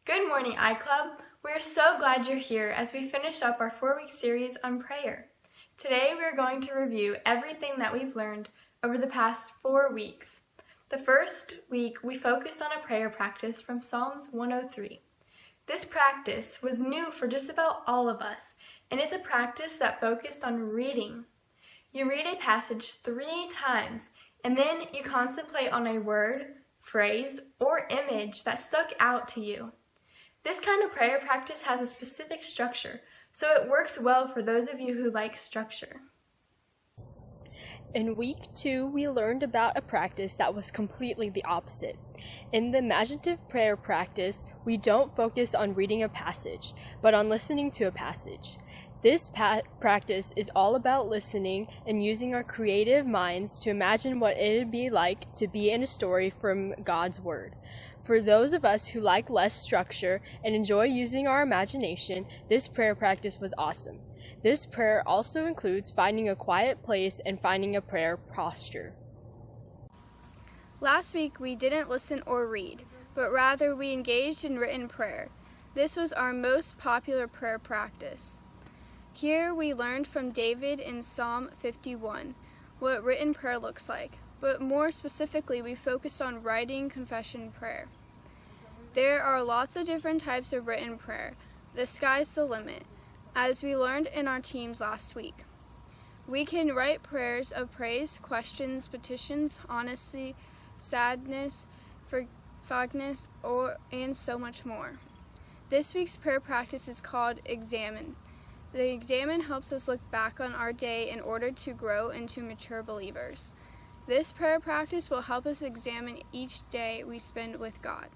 Good morning, iClub. We're so glad you're here as we finish up our 4-week series on prayer. Today we're going to review everything that we've learned over the past 4 weeks. The first week we focused on a prayer practice from Psalms 103. This practice was new for just about all of us, and it's a practice that focused on reading. You read a passage 3 times, and then you contemplate on a word, phrase, or image that stuck out to you. This kind of prayer practice has a specific structure, so it works well for those of you who like structure. In week 2, we learned about a practice that was completely the opposite. In the imaginative prayer practice, we don't focus on reading a passage, but on listening to a passage. This practice is all about listening and using our creative minds to imagine what it would be like to be in a story from God's Word. For those of us who like less structure and enjoy using our imagination, this prayer practice was awesome. This prayer also includes finding a quiet place and finding a prayer posture. Last week we didn't listen or read, but rather we engaged in written prayer. This was our most popular prayer practice. Here we learned from David in Psalm 51 what written prayer looks like, but more specifically we focused on writing confession prayer. There are lots of different types of written prayer. The sky's the limit, as we learned in our teams last week. We can write prayers of praise, questions, petitions, honesty, sadness, forgiveness, and so much more. This week's prayer practice is called Examine. The examine helps us look back on our day in order to grow into mature believers. This prayer practice will help us examine each day we spend with God.